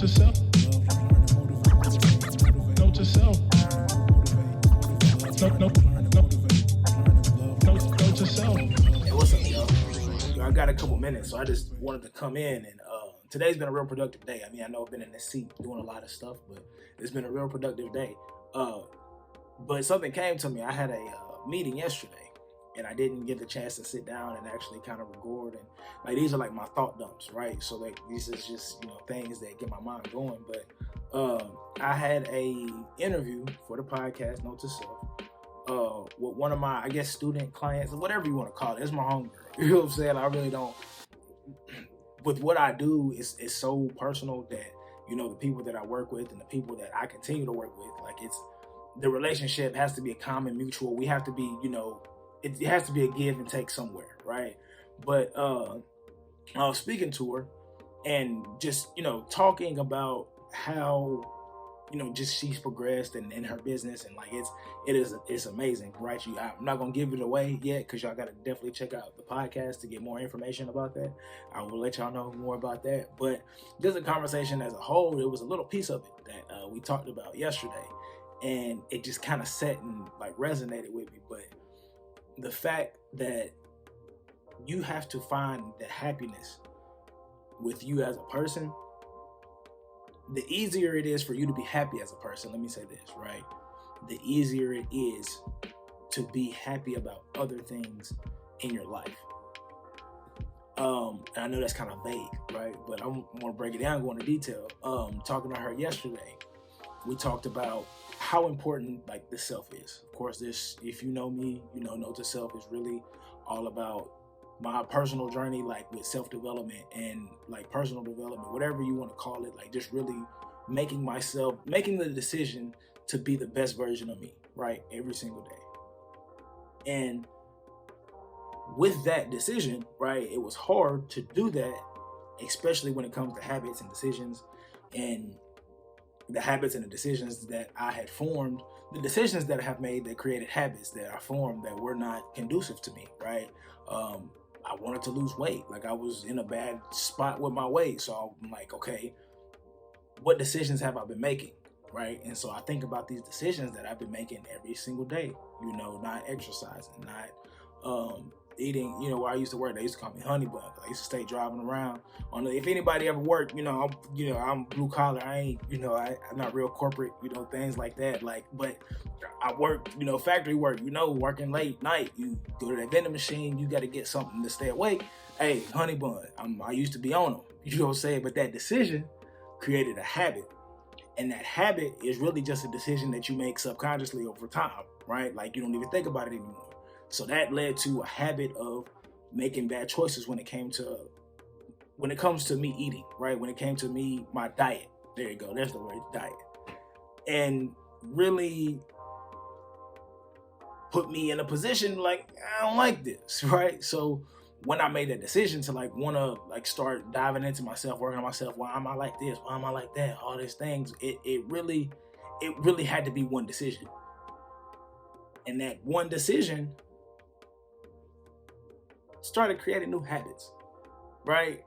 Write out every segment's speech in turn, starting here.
to self. Note to self. Note to self. Hey, what's up, y'all? I got a couple minutes, so I just wanted to come in and today's been a real productive day. I mean, I know I've been in this seat doing a lot of stuff, but it's been a real productive day. But something came to me. I had a meeting yesterday, and I didn't get the chance to sit down and actually kind of record. And like these are like my thought dumps, right? So like this is just things that get my mind going. But I had a interview for the podcast, Note to Self, with one of my, I guess, student clients, or whatever you want to call it. It's my homegirl. You know what I'm saying? I really don't. With what I do, it's so personal that the people that I work with and the people that I continue to work with, like the relationship has to be a common mutual. We have to be, it has to be a give and take somewhere, right? But I was speaking to her and just talking about how just she's progressed in her business, and like it's amazing, right? I'm not gonna give it away yet because y'all gotta definitely check out the podcast to get more information about that. I will let y'all know more about that. But just a conversation as a whole, it was a little piece of it that we talked about yesterday, and it just kind of sat and like resonated with me. But the fact that you have to find the happiness with you as a person, the easier it is for you to be happy as a person. Let me say this, right? The easier it is to be happy about other things in your life. And I know that's kind of vague, right? But I'm gonna break it down, go into detail. Talking to her yesterday, we talked about how important like the self is. Of course, this, if you know me, Note to Self is really all about my personal journey, like with self-development and like personal development, whatever you want to call it, like just really making the decision to be the best version of me, right? Every single day. And with that decision, right, it was hard to do that, especially when it comes to habits and decisions, and the habits and the decisions that I had formed, the decisions that I have made that created habits that I formed that were not conducive to me, right? I wanted to lose weight. Like I was in a bad spot with my weight. So I'm like, okay, what decisions have I been making, right? And so I think about these decisions that I've been making every single day, not exercising, not eating, where I used to work, they used to call me honey bun. I used to stay driving around. If anybody ever worked, I'm blue collar. I ain't, I'm not real corporate, things like that. Like, but I work, factory work, working late night. You go to that vending machine, you got to get something to stay awake. Hey, honey bun, I used to be on them. You know what I'm saying? But that decision created a habit. And that habit is really just a decision that you make subconsciously over time, right? Like you don't even think about it anymore. So that led to a habit of making bad choices when it comes to me eating, right? When it came to me, my diet. There you go. There's the word, diet. And really put me in a position like, I don't like this, right? So when I made that decision to like want to like start diving into myself, working on myself, why am I like this? Why am I like that? All these things, it really had to be one decision. And that one decision started creating new habits, right?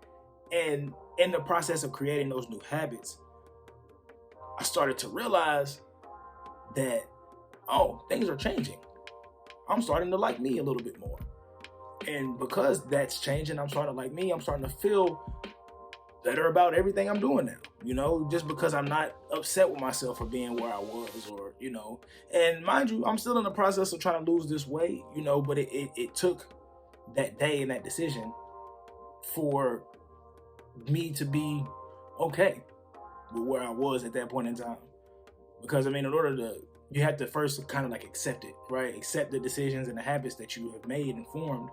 And in the process of creating those new habits, I started to realize that, things are changing. I'm starting to like me a little bit more. And because that's changing, I'm starting to like me, I'm starting to feel better about everything I'm doing now, just because I'm not upset with myself for being where I was, or, and mind you, I'm still in the process of trying to lose this weight, but it took that day and that decision for me to be okay with where I was at that point in time. Because in order you have to first kind of like accept it, right? Accept the decisions and the habits that you have made and formed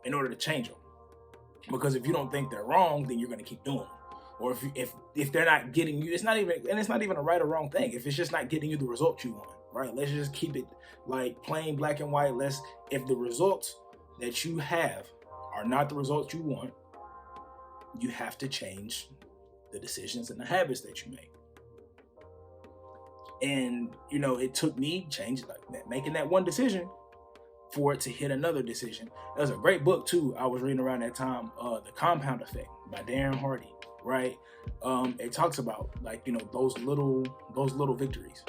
in order to change them. Because if you don't think they're wrong, then you're going to keep doing them. Or if they're not getting you, it's not even a right or wrong thing. If it's just not getting you the results you want, right? Let's just keep it like plain black and white. If the results that you have are not the results you want, you have to change the decisions and the habits that you make. And, it took me making that one decision for it to hit another decision. There's a great book too I was reading around that time, The Compound Effect by Darren Hardy, right? It talks about like, those little victories,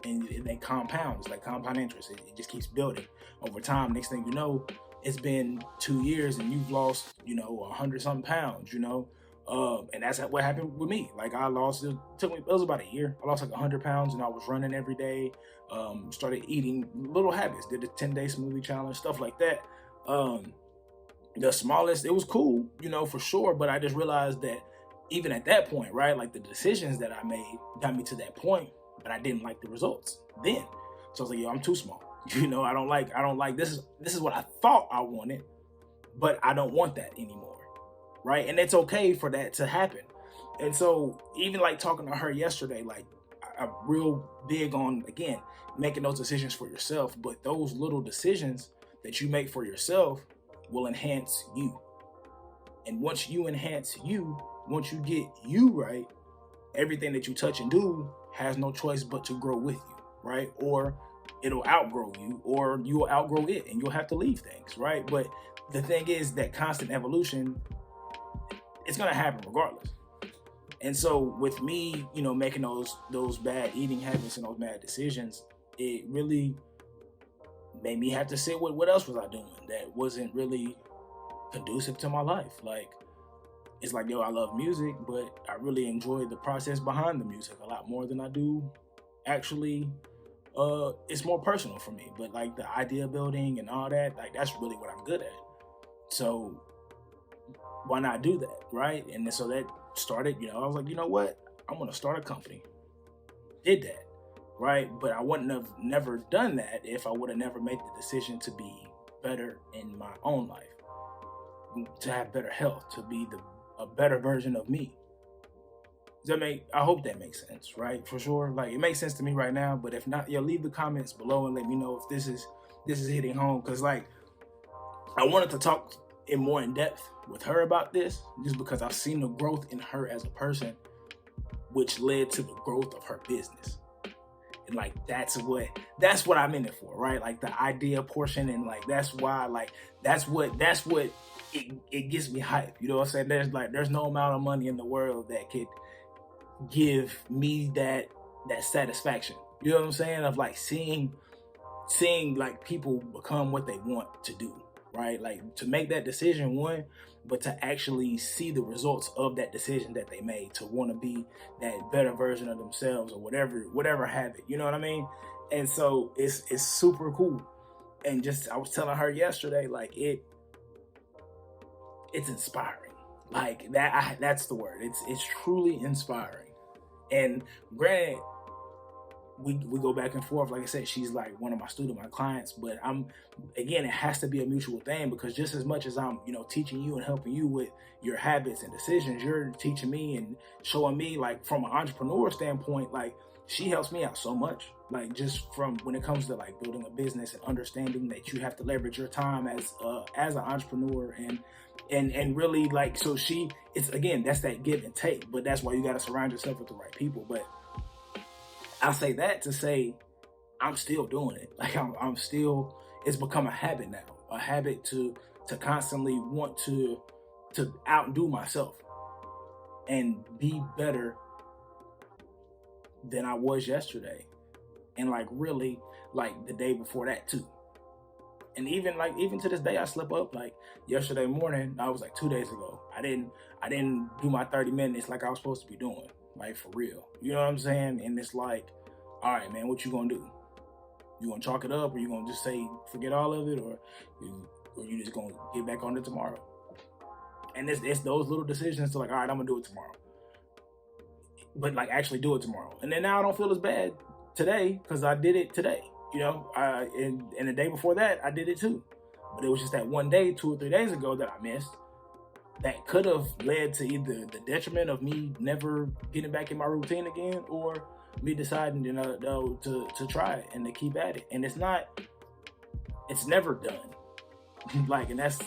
and they compound. It's like compound interest. It just keeps building over time. Next thing you know, it's been 2 years and you've lost 100 something pounds, and that's what happened with me. Like I lost, it was about a year. I lost like 100 pounds, and I was running every day. Started eating little habits, did the 10-day smoothie challenge, stuff like that. The smallest, it was cool, for sure. But I just realized that even at that point, right, like the decisions that I made got me to that point, but I didn't like the results then. So I was like, yo, I'm too small. I don't like this is what I thought I wanted, but I don't want that anymore. Right. And it's okay for that to happen. And so even like talking to her yesterday, like I'm real big on, again, making those decisions for yourself. But those little decisions that you make for yourself will enhance you. And once you enhance you, once you get you right, everything that you touch and do has no choice but to grow with you. Right. Or it'll outgrow you, or you will outgrow it and you'll have to leave things. Right. But the thing is that constant evolution, it's going to happen regardless. And so with me, making those bad eating habits and those bad decisions, it really made me have to sit with what else was I doing that wasn't really conducive to my life. Like, it's like, yo, I love music, but I really enjoy the process behind the music a lot more than I do actually. It's more personal for me, but like the idea building and all that, like that's really what I'm good at. So why not do that, right? And so that started, I was like, you know what? I'm going to start a company. Did that, right? But I wouldn't have never done that if I would have never made the decision to be better in my own life, to have better health, to be a better version of me. I hope that makes sense, right? For sure. Like it makes sense to me right now, but if not, leave the comments below and let me know if this is hitting home. Cause like I wanted to talk more in depth with her about this, just because I've seen the growth in her as a person, which led to the growth of her business. And like that's what I'm in it for, right? Like the idea portion, and like that's why, like that's what it gets me hype. You know what I'm saying? There's no amount of money in the world that could give me that satisfaction. You know what I'm saying? Of like seeing like people become what they want to do. Right? Like to make that decision, one, but to actually see the results of that decision that they made, to want to be that better version of themselves or whatever habit, you know what I mean? And so it's super cool. And just, I was telling her yesterday, like it's inspiring. Like that's the word. It's truly inspiring. And granted, we go back and forth. Like I said, she's like one of my clients, but it has to be a mutual thing, because just as much as I'm, teaching you and helping you with your habits and decisions, you're teaching me and showing me, like from an entrepreneur standpoint, like she helps me out so much. Like just from when it comes to like building a business and understanding that you have to leverage your time as an entrepreneur and really like, so it's again, that's that give and take, but that's why you got to surround yourself with the right people. But I say that to say I'm still doing it. Like I'm still, it's become a habit now, a habit to constantly want to outdo myself and be better than I was yesterday. And like really like the day before that too. And even to this day, I slip up. Like yesterday morning, I was like 2 days ago, I didn't do my 30 minutes like I was supposed to be doing. Like for real, you know what I'm saying? And it's like, all right, man, what you gonna do? You gonna chalk it up, or you gonna just say forget all of it, or you just gonna get back on it tomorrow? And it's those little decisions to like, all right, I'm gonna do it tomorrow, but like actually do it tomorrow. And then now I don't feel as bad today because I did it today. And the day before that I did it too, but it was just that one day 2 or 3 days ago that I missed, that could have led to either the detriment of me never getting back in my routine again, or me deciding, to try it and to keep at it. And it's never done. Like, and that's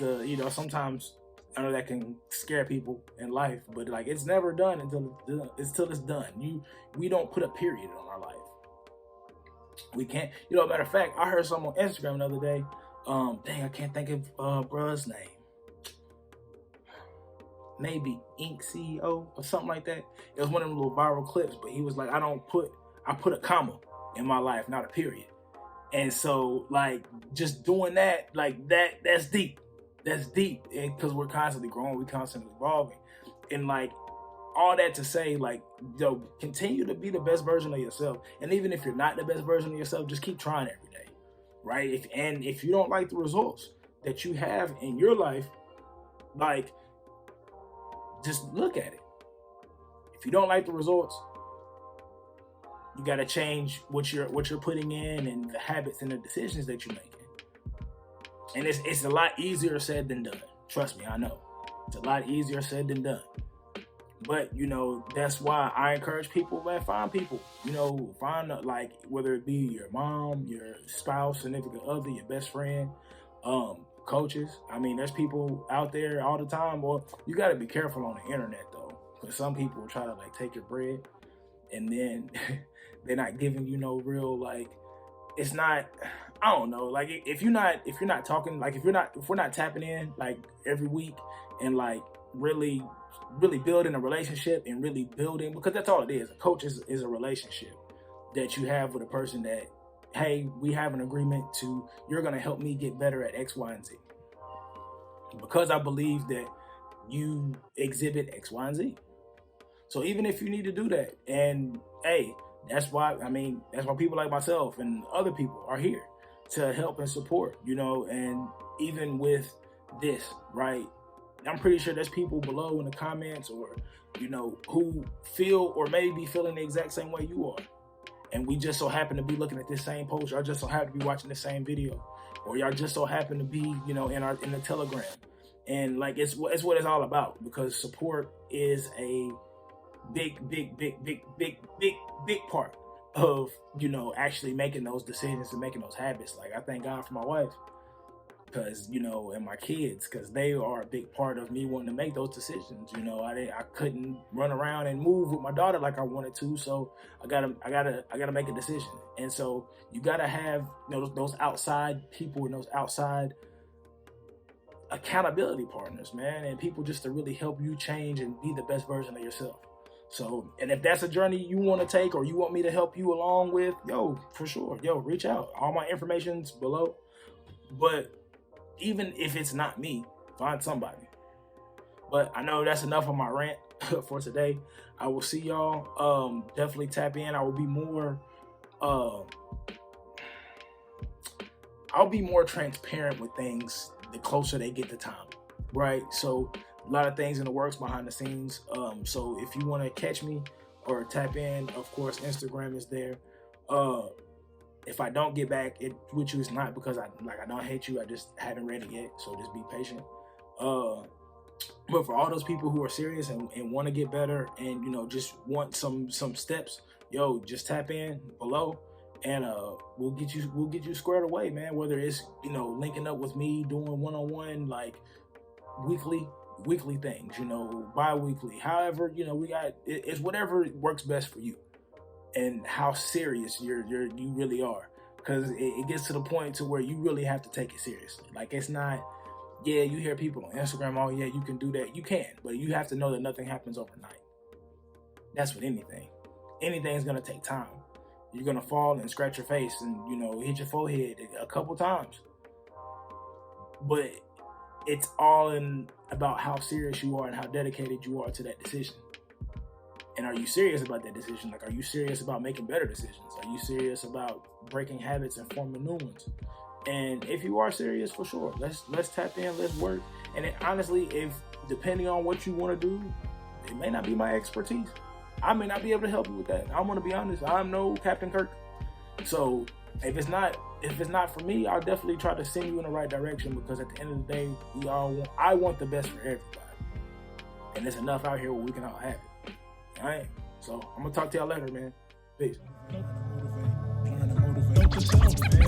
sometimes I know that can scare people in life, but like it's never done until it's done. We don't put a period on our life. We can't. Matter of fact, I heard someone on Instagram the other day. Dang, I can't think of bruh's name. Maybe Ink CEO or something like that. It was one of them little viral clips, but he was like, I put a comma in my life, not a period. And so, like, just doing that, like, that's deep. That's deep. And because we're constantly growing, we're constantly evolving. And, like, all that to say, like, yo, continue to be the best version of yourself. And even if you're not the best version of yourself, just keep trying every day, right? If you don't like the results that you have in your life, like, just look at it. If you don't like the results, you got to change what you're putting in and the habits and the decisions that you're making. And it's a lot easier said than done. Trust me, I know. It's a lot easier said than done. But, you know, that's why I encourage people, man, find people. You know, find, like, whether it be your mom, your spouse, significant other, your best friend, coaches. I mean, there's people out there all the time. Or you got to be careful on the internet, though, because some people try to, like, take your bread, and then they're not giving you no real, like, it's not, I don't know, like, if you're not talking, like, if we're not tapping in, like, every week and, like, really building a relationship and really building, because that's all it is. A coach is a relationship that you have with a person that, hey, we have an agreement to, you're going to help me get better at X, Y, and Z. Because I believe that you exhibit X, Y, and Z. So even if you need to do that, and hey, that's why people like myself and other people are here to help and support, you know. And even with this, right, I'm pretty sure there's people below in the comments, or, you know, who feel or may be feeling the exact same way you are. And we just so happen to be looking at this same post. Y'all just so happen to be watching the same video, or y'all just so happen to be, you know, in the Telegram. And, like, it's what it's all about, because support is a big part of, you know, actually making those decisions and making those habits. Like, I thank God for my wife, because, you know, and my kids, because they are a big part of me wanting to make those decisions. You know, I couldn't run around and move with my daughter like I wanted to, so I gotta make a decision. And so you gotta have, you know, those outside people and those outside accountability partners, man, and people just to really help you change and be the best version of yourself. So, and if that's a journey you want to take, or you want me to help you along with, yo, for sure, yo, reach out. All my information's below. But even if it's not me, find somebody. But I know that's enough of my rant for today. I will see y'all. Definitely tap in. I will be more I'll be more transparent with things the closer they get to time, right? So a lot of things in the works behind the scenes. So if you want to catch me or tap in, of course, Instagram is there. If I don't get back with you, it's not because I don't hate you. I just haven't read it yet. So just be patient. But for all those people who are serious and want to get better, and, you know, just want some steps, yo, just tap in below, and we'll get you squared away, man. Whether it's, you know, linking up with me, doing one-on-one, like weekly things, you know, bi-weekly, however, you know, it's whatever works best for you and how serious you really are, because it gets to the point to where you really have to take it seriously. Like, it's not, yeah, you hear people on Instagram, oh yeah, you can do that. You can, but you have to know that nothing happens overnight. That's with anything. Anything's gonna take time. You're gonna fall and scratch your face and, you know, hit your forehead a couple times. But it's all about how serious you are and how dedicated you are to that decision. And are you serious about that decision? Like, are you serious about making better decisions? Are you serious about breaking habits and forming new ones? And if you are serious, for sure, let's tap in, let's work. And then, honestly, if depending on what you want to do, it may not be my expertise. I may not be able to help you with that. I'm gonna be honest. I'm no Captain Kirk. So if it's not for me, I'll definitely try to send you in the right direction, because at the end of the day, I want the best for everybody. And there's enough out here where we can all have it. All right. So I'm gonna talk to y'all later, man. Peace. Note to self, man.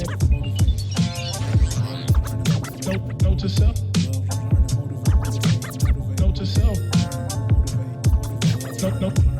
Note to self. Note to self. Note.